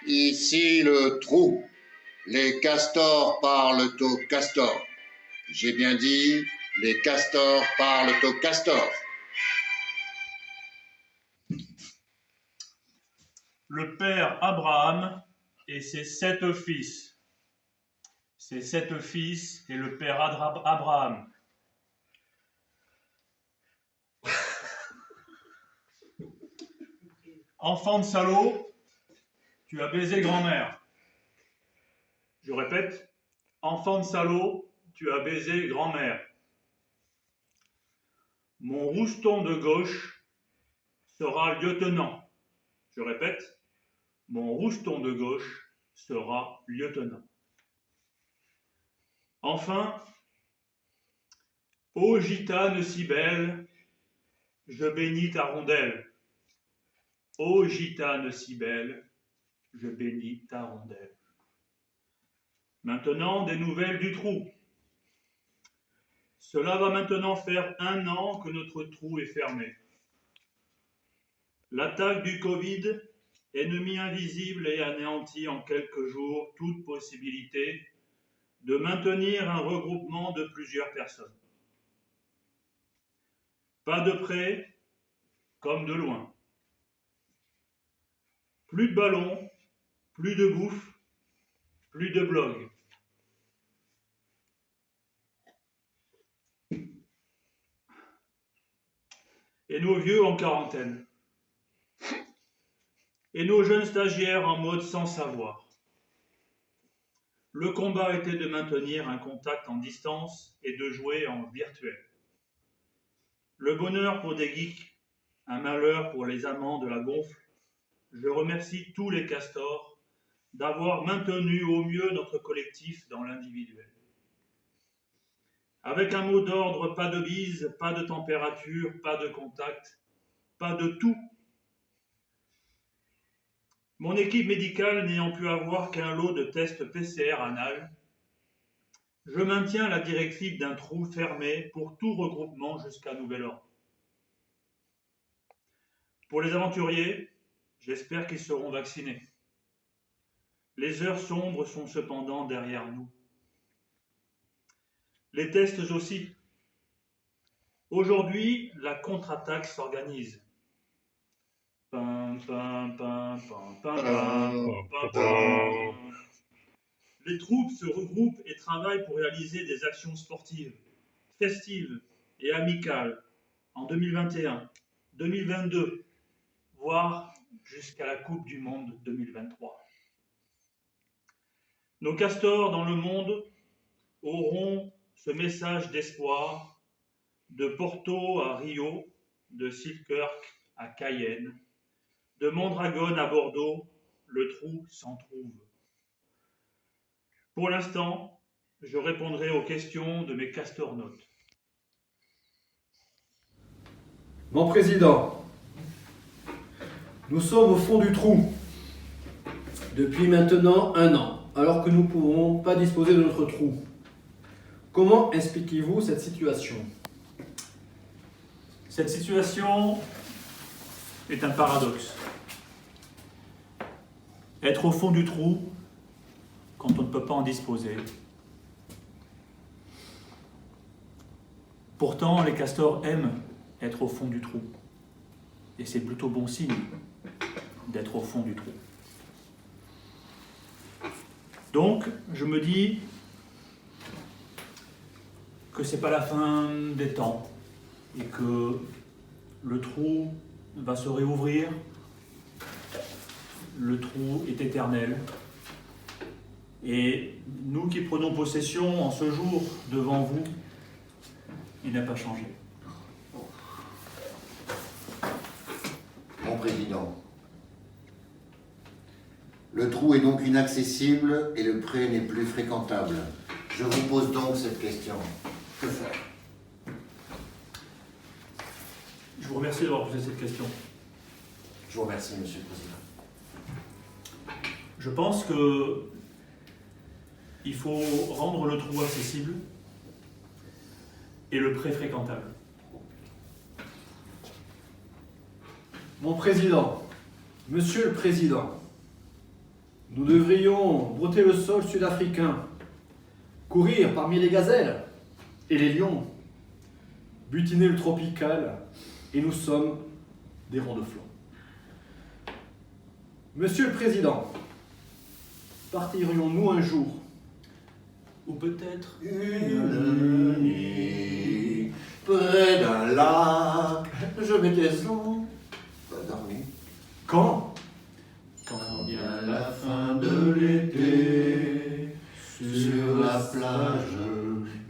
Ici le trou. Les castors parlent aux castors. J'ai bien dit, les castors parlent aux castors. Le père Abraham et ses 7 fils. Ses 7 fils et le père Abraham. Enfant de salaud, tu as baisé grand-mère. Je répète, enfant de salaud, tu as baisé grand-mère. Mon rouston de gauche sera lieutenant. Je répète, mon rouston de gauche sera lieutenant. Enfin, ô gitane si belle, je bénis ta rondelle. Ô gitane si belle, je bénis ta rondelle. Maintenant, des nouvelles du trou. Cela va maintenant faire 1 an que notre trou est fermé. L'attaque du Covid, ennemi invisible, et anéantit en quelques jours toute possibilité de maintenir un regroupement de plusieurs personnes. Pas de près comme de loin. Plus de ballons, plus de bouffe, plus de blogs. Et nos vieux en quarantaine. Et nos jeunes stagiaires en mode sans savoir. Le combat était de maintenir un contact en distance et de jouer en virtuel. Le bonheur pour des geeks, un malheur pour les amants de la gonfle. Je remercie tous les castors d'avoir maintenu au mieux notre collectif dans l'individuel. Avec un mot d'ordre, pas de bise, pas de température, pas de contact, pas de tout. Mon équipe médicale n'ayant pu avoir qu'un lot de tests PCR anal, je maintiens la directive d'un trou fermé pour tout regroupement jusqu'à nouvel ordre. Pour les aventuriers, j'espère qu'ils seront vaccinés. Les heures sombres sont cependant derrière nous. Les tests aussi. Aujourd'hui, la contre-attaque s'organise. Les troupes se regroupent et travaillent pour réaliser des actions sportives, festives et amicales en 2021, 2022, voire jusqu'à la Coupe du Monde 2023. Nos castors dans le monde auront ce message d'espoir de Porto à Rio, de Selkirk à Cayenne, de Mondragone à Bordeaux, le trou s'en trouve. Pour l'instant, je répondrai aux questions de mes castornautes. Mon président, nous sommes au fond du trou depuis maintenant 1 an, alors que nous ne pouvons pas disposer de notre trou. Comment expliquez-vous cette situation ? Cette situation est un paradoxe. Être au fond du trou quand on ne peut pas en disposer. Pourtant, les castors aiment être au fond du trou. Et c'est plutôt bon signe d'être au fond du trou. Donc, je me dis que c'est pas la fin des temps et que le trou va se réouvrir. Le trou est éternel. Et nous qui prenons possession en ce jour devant vous, il n'a pas changé. Mon président, le trou est donc inaccessible et le pré n'est plus fréquentable. Je vous pose donc cette question. Que faire ? Je vous remercie d'avoir posé cette question. Je vous remercie, Monsieur le Président. Je pense que il faut rendre le trou accessible et le pré fréquentable. Mon président, Monsieur le Président, Nous devrions brouter le sol sud-africain, courir parmi les gazelles et les lions, butiner le tropical, et nous sommes des ronds de flanc. Monsieur le Président, partirions-nous un jour, ou peut-être Une nuit, près d'un lac, je m'étais endormi. quand? Quand vient la fin de l'été, sur la plage,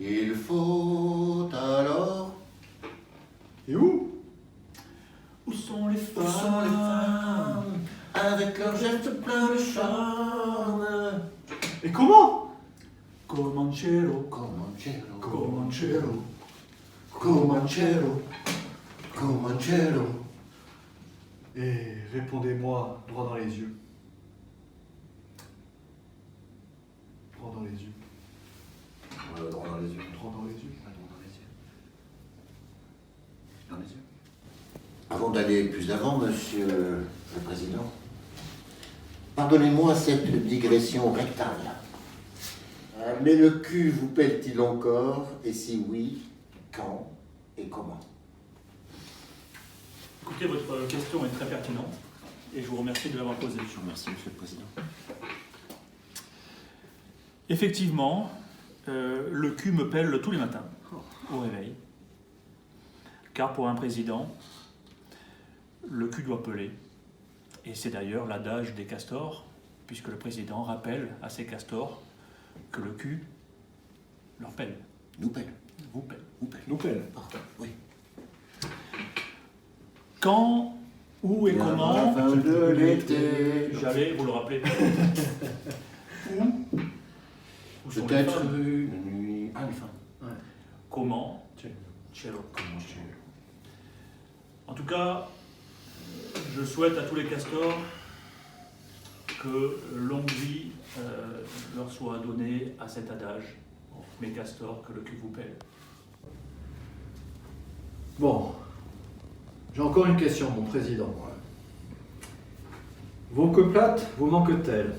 il faut alors. Et où? Où sont les femmes, avec leurs gestes pleins de charme? Et comment? Comanchero, Comanchero, Comanchero. Comanchero, Comanchero. Et répondez-moi droit dans les yeux. Droit dans les yeux. Droit dans les yeux. Droit dans les yeux. Droit dans les yeux. Dans les yeux. Avant d'aller plus avant, Monsieur le Président, pardonnez-moi cette digression rectale. Mais le cul vous pèle-t-il encore? Et si oui, quand et comment? Écoutez, votre question est très pertinente et je vous remercie de l'avoir posée. Je vous remercie, Monsieur le Président. Effectivement, le cul me pèle tous les matins au réveil. Car pour un président, le cul doit peler. Et c'est d'ailleurs l'adage des castors, puisque le président rappelle à ses castors que le cul leur pèle. Nous pèle. Vous pèle. Vous pèle. Nous pèle. Pardon, oui. Quand, où et La comment, fin de l'été. j'allais vous le rappeler. Où sont les Peut-être femmes? une nuit. Ah, les femmes. Comment? Cello. En tout cas, je souhaite à tous les castors que longue vie leur soit donnée à cet adage. Mes castors, que le cul vous pèle. Bon, j'ai encore une question, mon président. Vos queues plates vous manquent-elles?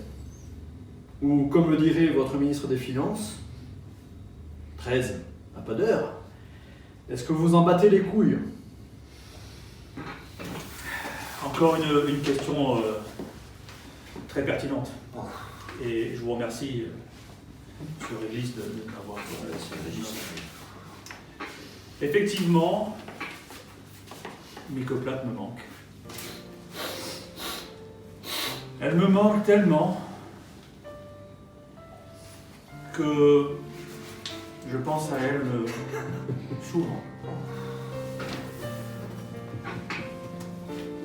Ou, comme le dirait votre ministre des Finances, 13, à pas d'heure, est-ce que vous en battez les couilles? Encore une question très pertinente. Et je vous remercie, Monsieur Régis, de m'avoir Effectivement, mes queues plates me manquent. Elles me manquent tellement que je pense à elles souvent.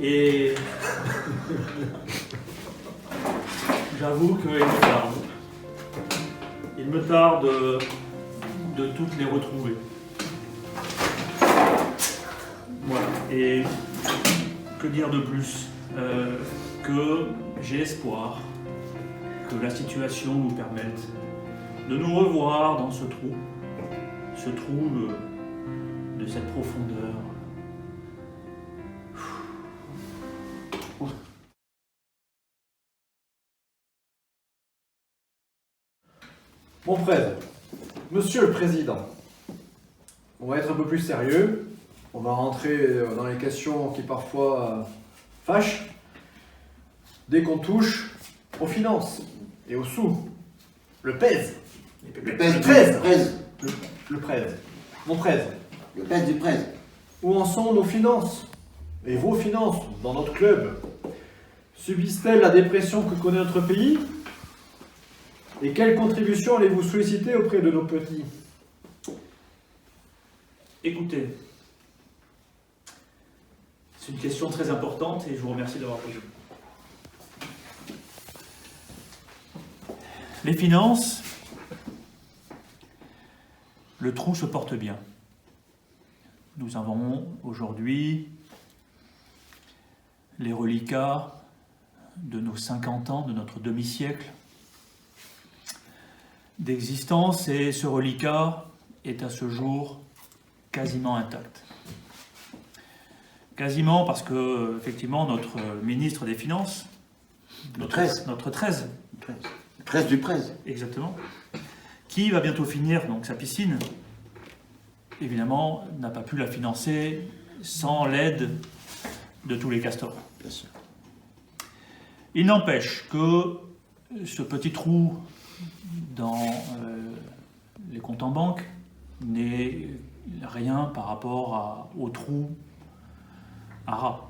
Et j'avoue qu'il me tarde. Il me tarde de toutes les retrouver. Voilà. Et que dire de plus? Que j'ai espoir que la situation nous permette de nous revoir dans ce trou de cette profondeur. Mon frère, Monsieur le Président, on va être un peu plus sérieux. On va rentrer dans les questions qui parfois fâchent. Dès qu'on touche aux finances et aux sous, le pèse. Le pèse du 13. prèse. Le prèse. Mon prèse. Le pèse du prèse. Où en sont nos finances? Et vos finances dans notre club? Subissent-elles la dépression que connaît notre pays? Et quelles contributions allez-vous solliciter auprès de nos petits? Écoutez, c'est une question très importante et je vous remercie d'avoir posé. Les finances, le trou se porte bien. Nous avons aujourd'hui les reliquats de nos 50 ans, de notre demi-siècle d'existence, et ce reliquat est à ce jour quasiment intact. Quasiment parce que, effectivement, notre ministre des Finances, notre 13, Presse du Prez. exactement, qui va bientôt finir donc sa piscine, évidemment, n'a pas pu la financer sans l'aide de tous les castors. Bien sûr. Il n'empêche que ce petit trou dans les comptes en banque n'est rien par rapport au trou à rats.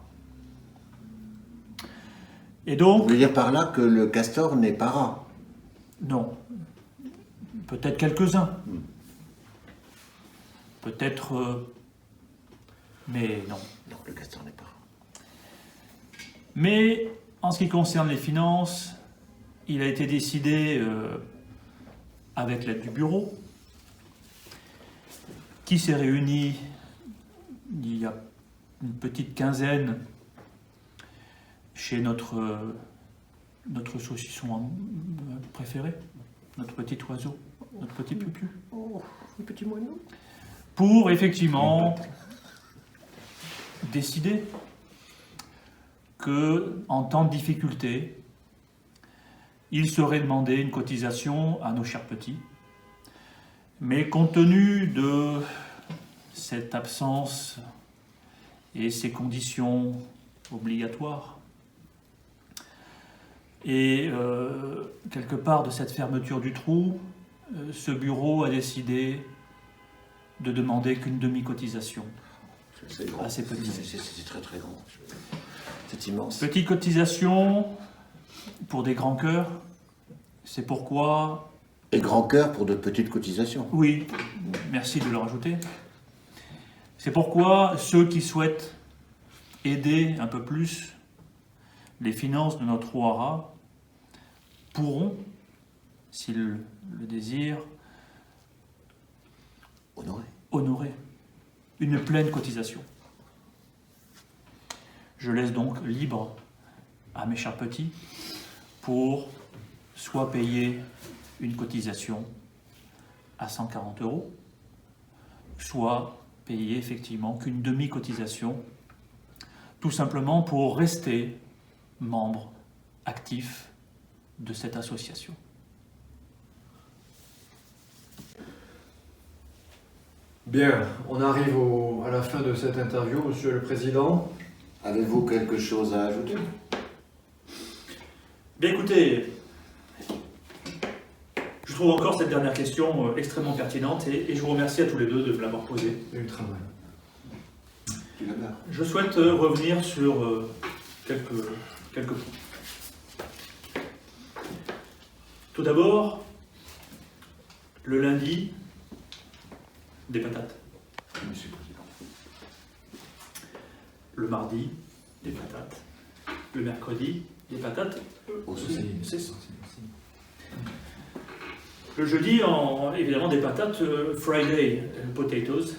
Et Vous donc, voulez dire par là que le castor n'est pas rat? non, peut-être quelques-uns, peut-être, mais non. Non, le castor n'est pas rat. Mais en ce qui concerne les finances, il a été décidé, avec l'aide du bureau, qui s'est réuni il y a une petite quinzaine chez notre saucisson préféré, notre petit oiseau, notre petit pupu, Le petit moineau. pour effectivement décider que, en temps de difficulté, il serait demandé une cotisation à nos chers petits. Mais compte tenu de cette absence et ces conditions obligatoires, et quelque part de cette fermeture du trou, ce bureau a décidé de demander qu'une demi-cotisation C'est grand. à ces petits. C'est très très grand. C'est immense. Petite cotisation pour des grands cœurs, c'est pourquoi... Et grand cœur pour de petites cotisations. Oui, merci de le rajouter. C'est pourquoi ceux qui souhaitent aider un peu plus les finances de notre Ouara pourront, s'ils le désirent, honorer une pleine cotisation. Je laisse donc libre à mes chers petits pour soit payer une cotisation à 140 €, soit payer effectivement qu'une demi-cotisation, tout simplement pour rester membre actif de cette association. Bien, on arrive à la fin de cette interview, Monsieur le Président. Avez-vous quelque chose à ajouter? Bien écoutez, je trouve encore cette dernière question extrêmement pertinente et je vous remercie à tous les deux de me l'avoir posée. Ultra mal. Tu l'as bien. Je souhaite revenir sur quelques points. Tout d'abord, le lundi, des patates. Monsieur le Président. Le mardi, des patates. Le mercredi, des patates. Aussi. C'est ça. Le jeudi, évidemment, des patates Friday potatoes.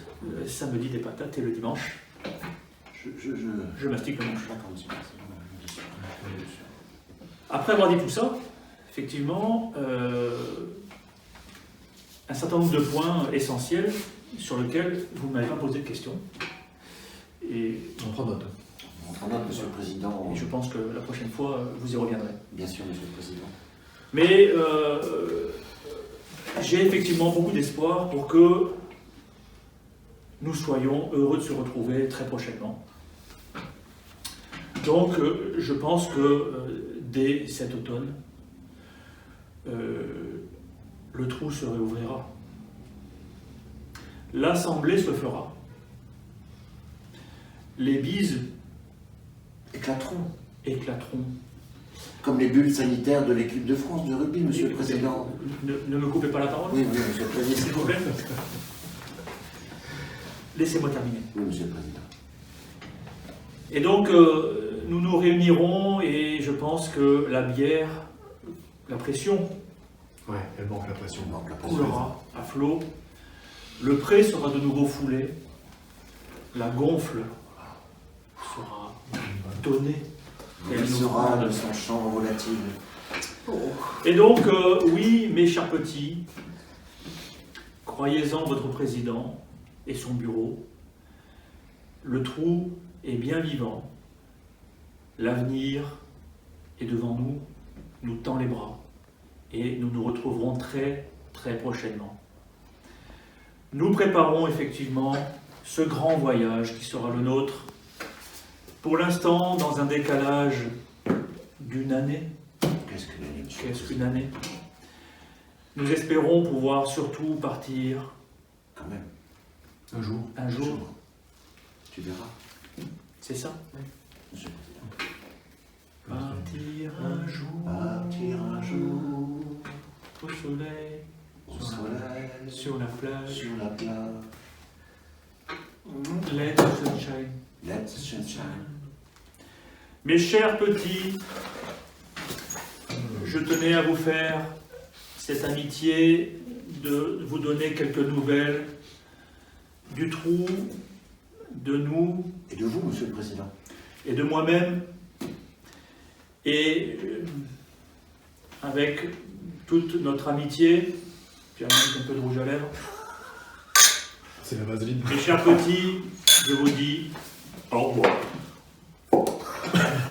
Samedi, des patates et le dimanche, je mastique le manche. D'accord, monsieur. Après avoir dit tout ça, effectivement, un certain nombre de points essentiels sur lesquels vous ne m'avez pas posé de questions. Et On prend note. On prend note, Monsieur le Président. je pense que la prochaine fois, vous y reviendrez. Bien sûr, Monsieur le Président. Mais j'ai effectivement beaucoup d'espoir pour que nous soyons heureux de se retrouver très prochainement. Donc, je pense que dès cet automne, le trou se réouvrira. L'assemblée se fera. Les bises éclateront. Comme les bulles sanitaires de l'équipe de France de rugby, Monsieur le Président. Ne me coupez pas la parole, Oui, Monsieur le Président. s'il vous plaît. Laissez-moi terminer. Oui, Monsieur le Président. Et donc, nous nous réunirons et je pense que la bière, la pression, Ouais, elle manque la pression. Donc, la pression. coulera à flot. Le pré sera de nouveau foulé. La gonfle sera donnée. Elle nous sera fera de son champ volatile. Et donc, oui, mes chers petits, croyez-en votre président et son bureau. Le trou est bien vivant. L'avenir est devant nous, nous tend les bras. et nous nous retrouverons très très prochainement. Nous préparons effectivement ce grand voyage qui sera le nôtre, pour l'instant dans un décalage d'une année. Qu'est-ce qu'une année, monsieur? Qu'est-ce qu'une année? Nous espérons pouvoir surtout partir Quand même. Un jour. un jour. Tu verras, C'est ça? monsieur le président. Partir un jour, Partir un jour au soleil, au soleil, sur la plage. sur la plage. Let the sunshine. Let the sunshine. Mes chers petits, je tenais à vous faire cette amitié de vous donner quelques nouvelles du trou, de nous Et de vous, monsieur le président? et de moi-même, et avec toute notre amitié, puis même un peu de rouge à lèvres. C'est la vaseline. Mes chers petits, je vous dis au revoir.